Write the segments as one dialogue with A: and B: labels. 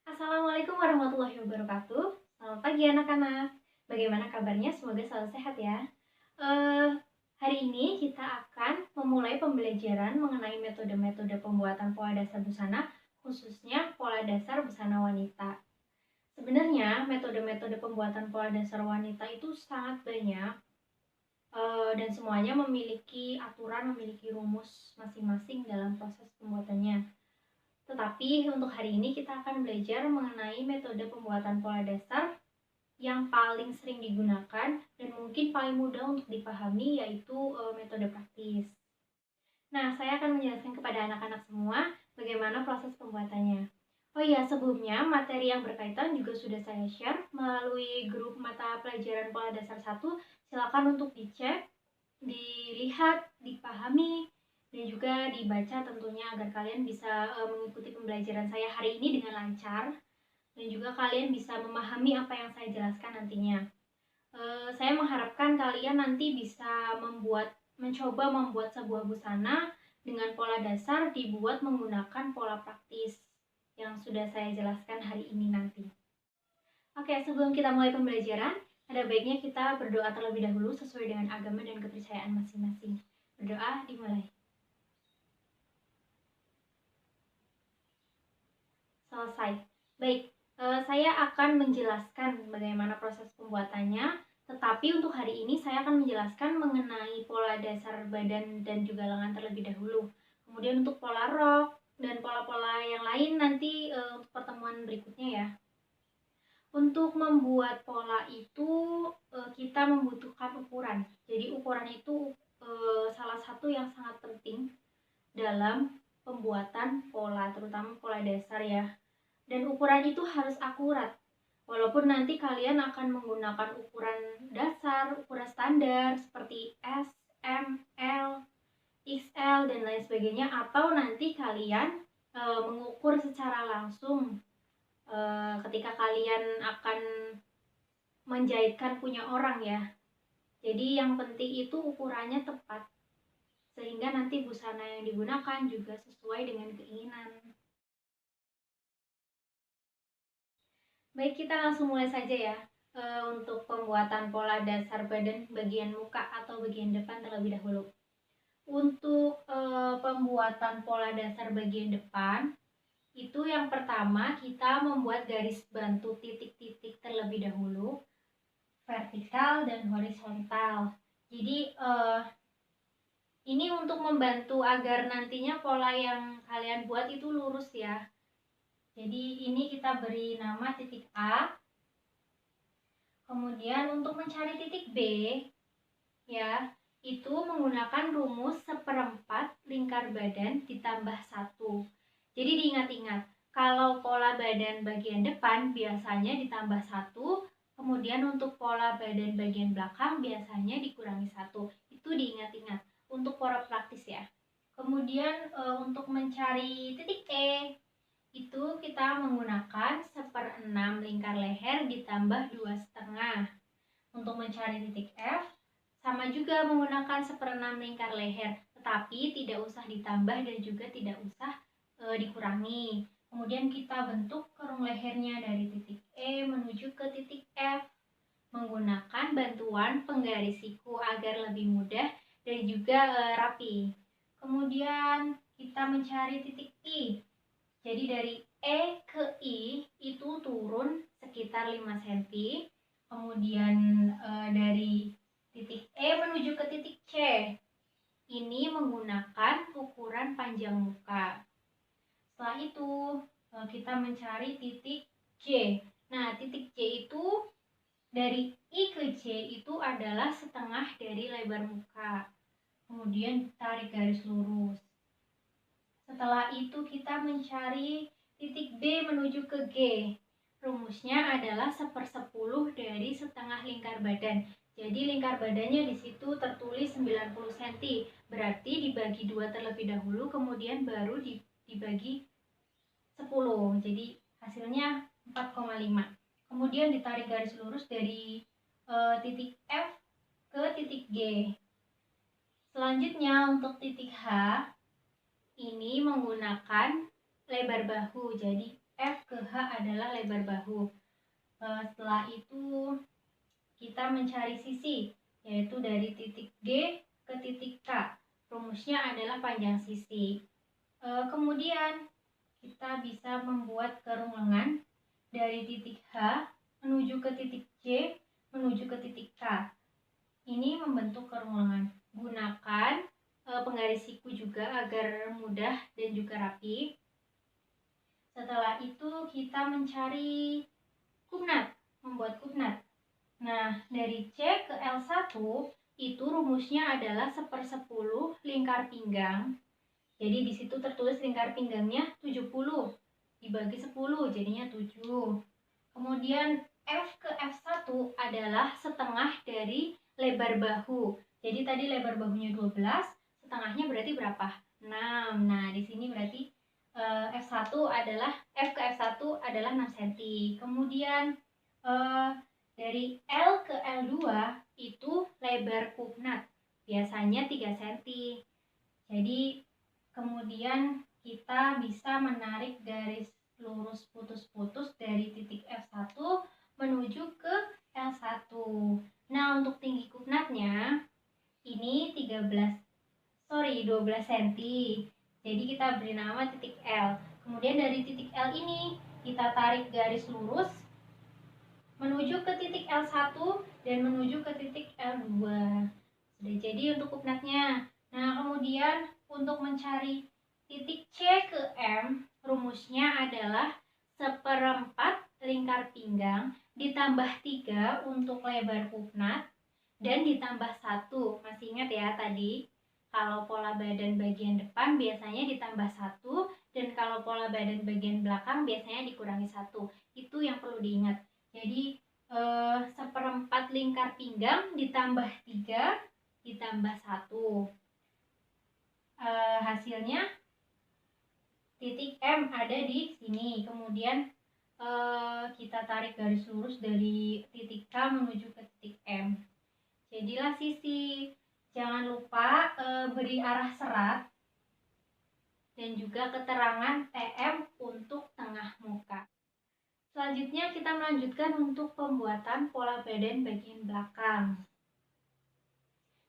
A: Assalamualaikum warahmatullahi wabarakatuh. Selamat pagi anak-anak. Bagaimana kabarnya? Semoga selalu sehat ya. Eh, Hari ini kita akan memulai pembelajaran mengenai metode-metode pembuatan pola dasar busana, khususnya pola dasar busana wanita. Sebenarnya metode-metode pembuatan pola dasar wanita itu sangat banyak, dan semuanya memiliki aturan, memiliki rumus masing-masing dalam proses pembuatannya. Tetapi untuk hari ini kita akan belajar mengenai metode pembuatan pola dasar yang paling sering digunakan dan mungkin paling mudah untuk dipahami, yaitu metode praktis. Nah, saya akan menjelaskan kepada anak-anak semua bagaimana proses pembuatannya. Oh iya, sebelumnya materi yang berkaitan juga sudah saya share melalui grup mata pelajaran pola dasar 1. Silakan untuk dicek, dilihat, dipahami, dan juga dibaca tentunya agar kalian bisa mengikuti pembelajaran saya hari ini dengan lancar dan juga kalian bisa memahami apa yang saya jelaskan nantinya. Saya mengharapkan kalian nanti bisa mencoba membuat sebuah busana dengan pola dasar dibuat menggunakan pola praktis yang sudah saya jelaskan hari ini nanti. Oke, sebelum kita mulai pembelajaran, ada baiknya kita berdoa terlebih dahulu sesuai dengan agama dan kepercayaan masing-masing. Berdoa dimulai. Selesai. Baik, saya akan menjelaskan bagaimana proses pembuatannya, tetapi untuk hari ini saya akan menjelaskan mengenai pola dasar badan dan juga lengan terlebih dahulu. Kemudian untuk pola rok dan pola-pola yang lain nanti untuk pertemuan berikutnya ya. Untuk membuat pola itu kita membutuhkan ukuran. Jadi ukuran itu salah satu yang sangat penting dalam pembuatan pola, terutama pola dasar ya. Dan ukuran itu harus akurat. Walaupun nanti kalian akan menggunakan ukuran dasar, ukuran standar seperti S, M, L, XL dan lain sebagainya, atau nanti kalian mengukur secara langsung ketika kalian akan menjahitkan punya orang ya. Jadi yang penting itu ukurannya tepat, sehingga nanti busana yang digunakan juga sesuai dengan keinginan. Baik, kita langsung mulai saja ya. Untuk pembuatan pola dasar badan bagian muka atau bagian depan terlebih dahulu. Untuk pembuatan pola dasar bagian depan, itu yang pertama kita membuat garis bantu titik-titik terlebih dahulu, vertikal dan horizontal. Jadi ini untuk membantu agar nantinya pola yang kalian buat itu lurus ya. Jadi ini kita beri nama titik A. Kemudian untuk mencari titik B, ya, itu menggunakan rumus 1/4 lingkar badan ditambah 1. Jadi diingat-ingat, kalau pola badan bagian depan biasanya ditambah 1, kemudian untuk pola badan bagian belakang biasanya dikurangi 1. Itu diingat-ingat untuk pola praktis ya. Kemudian untuk mencari titik E, itu kita menggunakan 1/6 lingkar leher ditambah 2,5. Untuk mencari titik F, sama juga menggunakan 1/6 lingkar leher, tetapi tidak usah ditambah dan juga tidak usah dikurangi. Kemudian kita bentuk kerung lehernya dari titik E menuju ke titik F menggunakan bantuan penggaris siku agar lebih mudah dan juga rapi. Kemudian kita mencari titik I. Jadi dari E ke I itu turun sekitar 5 cm. Kemudian dari titik E menuju ke titik C, ini menggunakan ukuran panjang muka. Setelah itu kita mencari titik J. Nah, titik J itu dari I ke J itu adalah setengah dari lebar muka. Kemudian tarik garis lurus. Setelah itu kita mencari titik B menuju ke G. Rumusnya adalah 1/10 dari setengah lingkar badan. Jadi lingkar badannya di situ tertulis 90 cm. Berarti dibagi 2 terlebih dahulu, kemudian baru dibagi 10. Jadi hasilnya 4,5. Kemudian ditarik garis lurus dari titik F ke titik G. Selanjutnya untuk titik H, ini menggunakan lebar bahu, jadi F ke H adalah lebar bahu. Setelah itu kita mencari sisi, yaitu dari titik G ke titik K. Rumusnya adalah panjang sisi. Kemudian kita bisa membuat kerung lengan dari titik H menuju ke titik J menuju ke titik K. Ini membentuk kerung lengan. Gunakan penggaris siku juga agar mudah dan juga rapi. Setelah itu kita mencari kupnat, membuat kupnat. Nah, dari C ke L1 itu rumusnya adalah 1/10 lingkar pinggang. Jadi di situ tertulis lingkar pinggangnya 70 dibagi 10 jadinya 7. Kemudian F ke F1 adalah setengah dari lebar bahu. Jadi tadi lebar bahunya 12, setengahnya berarti berapa? 6. Nah, di sini berarti F1 adalah F ke F1 adalah 6 cm. Kemudian dari L ke L2 itu lebar kupnat. Biasanya 3 cm. Jadi kemudian kita bisa menarik garis lurus putus-putus dari titik F1 menuju ke L1. Nah, untuk tinggi kupnatnya ini 12 cm. Jadi kita beri nama titik L. Kemudian dari titik L ini kita tarik garis lurus menuju ke titik L1 dan menuju ke titik L2. Sudah jadi untuk kupnatnya. Nah, kemudian untuk mencari titik C ke M, rumusnya adalah 1/4 lingkar pinggang ditambah 3 untuk lebar kupnat dan ditambah 1. Masih ingat ya tadi? Kalau pola badan bagian depan biasanya ditambah 1 dan kalau pola badan bagian belakang biasanya dikurangi 1. Itu yang perlu diingat. Jadi 1/4 lingkar pinggang ditambah 3 ditambah 1. Hasilnya titik M ada di sini. Kemudian kita tarik garis lurus dari titik K menuju ke titik M. Jadilah sisi. Jangan lupa beri arah serat dan juga keterangan TM untuk tengah muka. Selanjutnya kita melanjutkan untuk pembuatan pola badan bagian belakang.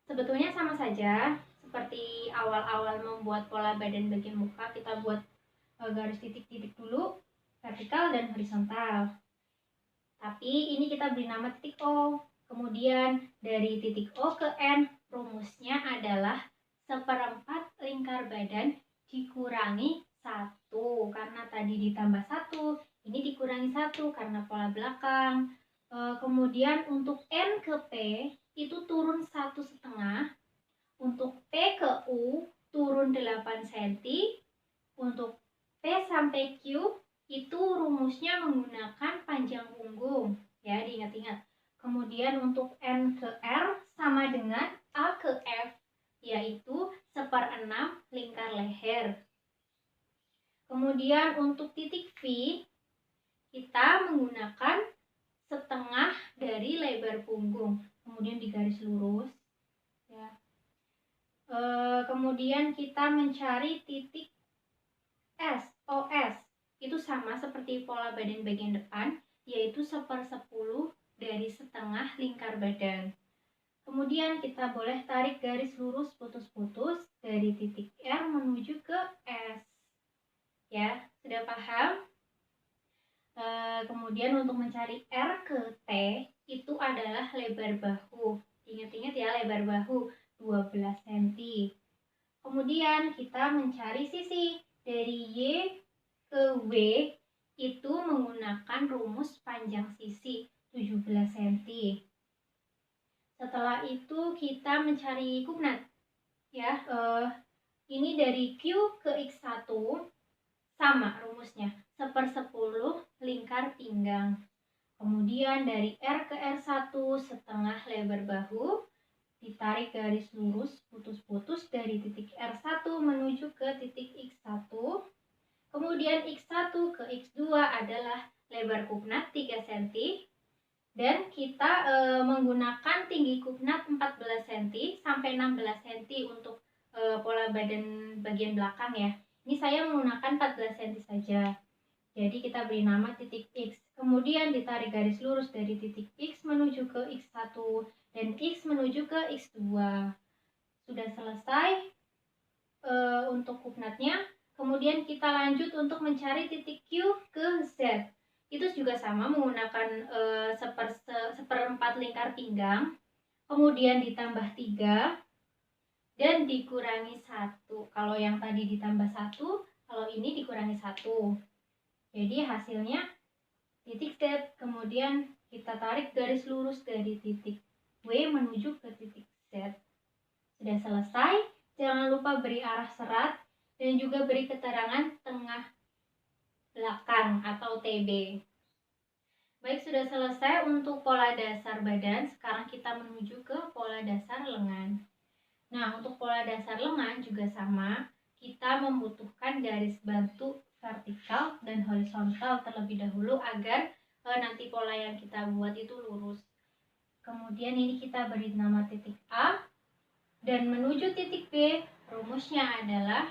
A: Sebetulnya sama saja seperti awal-awal membuat pola badan bagian muka, kita buat garis titik-titik dulu, vertikal dan horizontal. Tapi ini kita beri nama titik O. Kemudian dari titik O ke N, rumusnya adalah 1/4 lingkar badan dikurangi 1. Karena tadi ditambah 1, ini dikurangi 1 karena pola belakang. Kemudian untuk N ke P itu turun 1,5. Untuk P ke U turun 8 cm. Untuk P sampai Q itu rumusnya menggunakan panjang punggung. Ya, diingat-ingat. Kemudian untuk N ke R sama dengan A ke F, yaitu 1/6 lingkar leher. Kemudian untuk titik V, kita menggunakan setengah dari lebar punggung. Kemudian digaris lurus. Ya. Kemudian kita mencari titik S, OS. Itu sama seperti pola badan bagian depan, yaitu 1/10 dari setengah lingkar badan. Kemudian kita boleh tarik garis lurus putus-putus dari titik R menuju ke S. Ya, sudah paham? Kemudian untuk mencari R ke T itu adalah lebar bahu. Ingat-ingat ya, lebar bahu 12 cm. Kemudian kita mencari sisi dari Y ke W itu menggunakan rumus panjang sisi 17 cm. Setelah itu kita mencari kupnat. Ya, ini dari Q ke X1 sama rumusnya 1/10 lingkar pinggang. Kemudian dari R ke R1 setengah lebar bahu, ditarik garis lurus putus-putus dari titik R1 menuju ke titik X1. Kemudian X1 ke X2 adalah lebar kupnat 3 cm. Dan kita menggunakan tinggi kupnat 14 cm sampai 16 cm untuk pola badan bagian belakang ya. Ini saya menggunakan 14 cm saja. Jadi kita beri nama titik X. Kemudian ditarik garis lurus dari titik X menuju ke X1 dan X menuju ke X2. Sudah selesai untuk coordinatnya. Kemudian kita lanjut untuk mencari titik Q ke Z. Itu juga sama menggunakan seperempat lingkar pinggang. Kemudian ditambah 3 dan dikurangi 1. Kalau yang tadi ditambah 1, kalau ini dikurangi 1. Jadi hasilnya titik Z. Kemudian kita tarik garis lurus dari titik W menuju ke titik Z. Sudah selesai. Jangan lupa beri arah serat dan juga beri keterangan tengah belakang atau TB. Baik, sudah selesai untuk pola dasar badan. Sekarang kita menuju ke pola dasar lengan. Nah, untuk pola dasar lengan juga sama. Kita membutuhkan garis bantu vertikal dan horizontal terlebih dahulu agar nanti pola yang kita buat itu lurus. Kemudian ini kita beri nama titik A. Dan menuju titik B, rumusnya adalah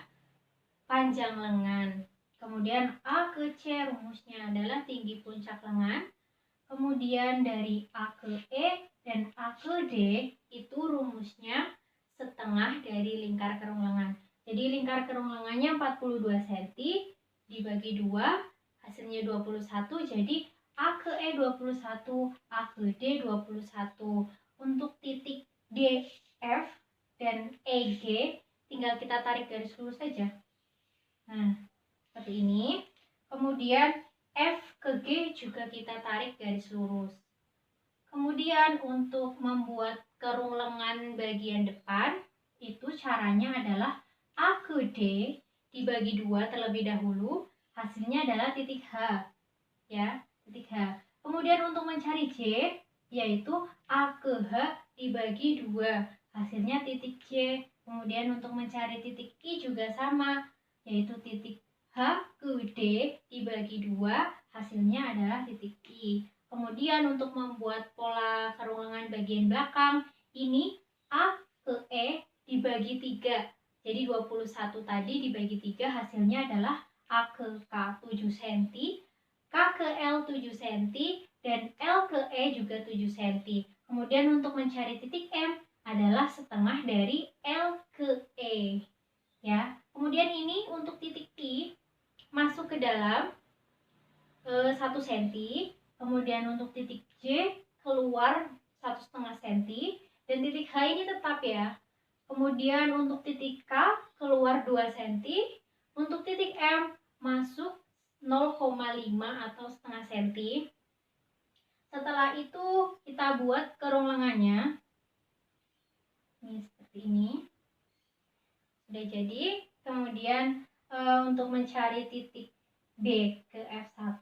A: panjang lengan. Kemudian A ke C, rumusnya adalah tinggi puncak lengan. Kemudian dari A ke E dan A ke D, itu rumusnya setengah dari lingkar kerung lengan. Jadi lingkar kerung lengannya 42 cm, dibagi 2, hasilnya 21. Jadi A ke E 21, A ke D 21. Untuk titik D, F, dan EG tinggal kita tarik garis lurus saja. Nah, seperti ini. Kemudian F ke G juga kita tarik garis lurus. Kemudian untuk membuat kerung lengan bagian depan, itu caranya adalah A ke D dibagi 2 terlebih dahulu, hasilnya adalah titik H. Ya, titik H. Kemudian untuk mencari J, yaitu A ke H dibagi 2, hasilnya titik C. Kemudian untuk mencari titik I juga sama, yaitu titik H ke D dibagi 2, hasilnya adalah titik I. Kemudian untuk membuat pola kerung lengan bagian belakang, ini A ke E dibagi 3. Jadi 21 tadi dibagi 3, hasilnya adalah A ke K 7 cm, K ke L 7 cm, dan L ke E juga 7 cm. Kemudian untuk mencari titik M adalah setengah dari L ke E. Ya. Kemudian ini untuk titik I masuk ke dalam 1 cm. Kemudian untuk titik J keluar 1,5 cm. Dan titik H ini tetap ya. Kemudian untuk titik K keluar 2 cm. Untuk titik M masuk 0,5 atau setengah cm. Setelah itu kita buat kerung lengannya. Ini seperti ini. Sudah jadi. Kemudian untuk mencari titik B ke F1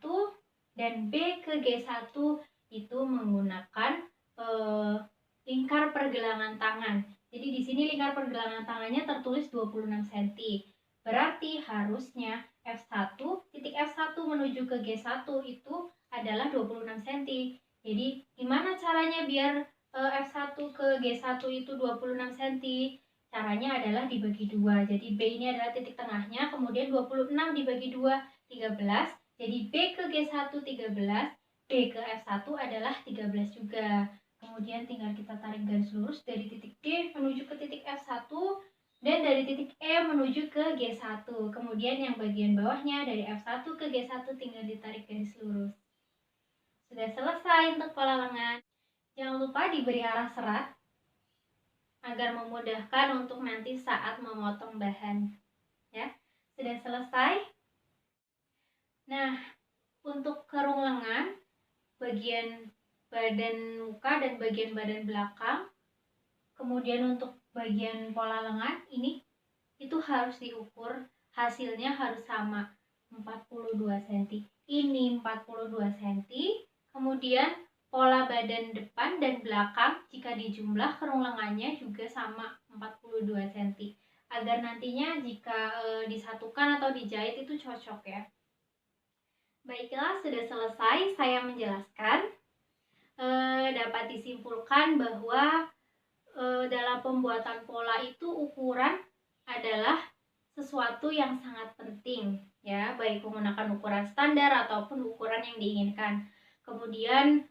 A: dan B ke G1 itu menggunakan lingkar pergelangan tangan. Jadi di sini lingkar pergelangan tangannya tertulis 26 cm. Berarti harusnya F1, titik F1 menuju ke G1 itu adalah 26 cm. Jadi gimana caranya biar F1 ke G1 itu 26 cm? Caranya adalah dibagi 2. Jadi B ini adalah titik tengahnya, kemudian 26 dibagi 2, 13. Jadi B ke G1 13, B ke F1 adalah 13 juga. Kemudian tinggal kita tarik garis lurus dari titik D menuju ke titik F1 dan dari titik E menuju ke G1. Kemudian yang bagian bawahnya dari F1 ke G1 tinggal ditarik garis lurus. Sudah selesai untuk pola lengan. Jangan lupa diberi arah serat agar memudahkan untuk nanti saat memotong bahan. Ya, sudah selesai. Nah, untuk kerung lengan, bagian badan muka dan bagian badan belakang, kemudian untuk bagian pola lengan ini itu harus diukur, hasilnya harus sama, 42 cm. Ini 42 cm. Kemudian pola badan depan dan belakang jika dijumlah kerung lengannya juga sama, 42 cm. Agar nantinya jika disatukan atau dijahit itu cocok ya. Baiklah, sudah selesai saya menjelaskan. Dapat disimpulkan bahwa dalam pembuatan pola itu ukuran adalah sesuatu yang sangat penting ya, baik menggunakan ukuran standar ataupun ukuran yang diinginkan. Kemudian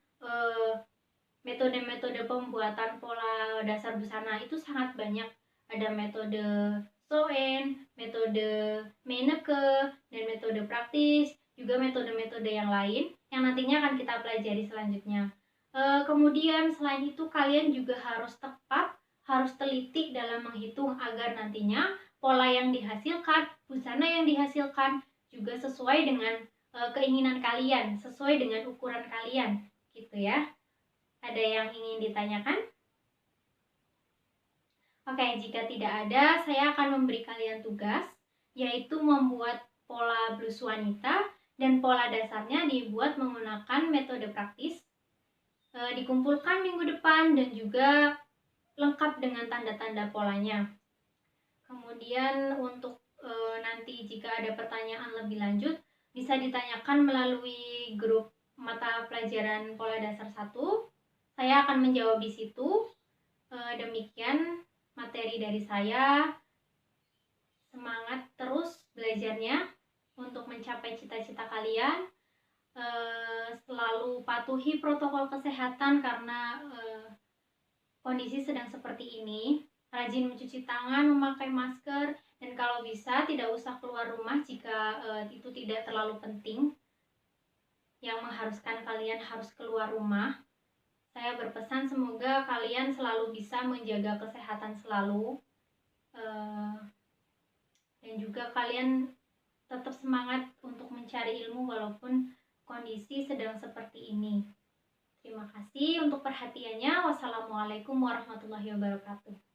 A: metode-metode pembuatan pola dasar busana itu sangat banyak. Ada metode sew-in, metode Meineke, dan metode praktis, juga metode-metode yang lain yang nantinya akan kita pelajari selanjutnya. Kemudian selain itu kalian juga harus tepat, harus teliti dalam menghitung agar nantinya pola yang dihasilkan, busana yang dihasilkan juga sesuai dengan keinginan kalian, sesuai dengan ukuran kalian, gitu ya. Ada yang ingin ditanyakan? Oke, jika tidak ada, saya akan memberi kalian tugas, yaitu membuat pola blus wanita dan pola dasarnya dibuat menggunakan metode praktis. Dikumpulkan minggu depan dan juga lengkap dengan tanda-tanda polanya. Kemudian untuk nanti jika ada pertanyaan lebih lanjut, bisa ditanyakan melalui grup mata pelajaran pola dasar 1. Saya akan menjawab di situ. Demikian materi dari saya. Semangat terus belajarnya untuk mencapai cita-cita kalian. Selalu patuhi protokol kesehatan karena kondisi sedang seperti ini. Rajin mencuci tangan, memakai masker, dan kalau bisa tidak usah keluar rumah jika itu tidak terlalu penting yang mengharuskan kalian harus keluar rumah. Saya berpesan semoga kalian selalu bisa menjaga kesehatan selalu, dan juga kalian tetap semangat untuk mencari ilmu walaupun kondisi sedang seperti ini. Terima kasih untuk perhatiannya. Wassalamualaikum warahmatullahi wabarakatuh.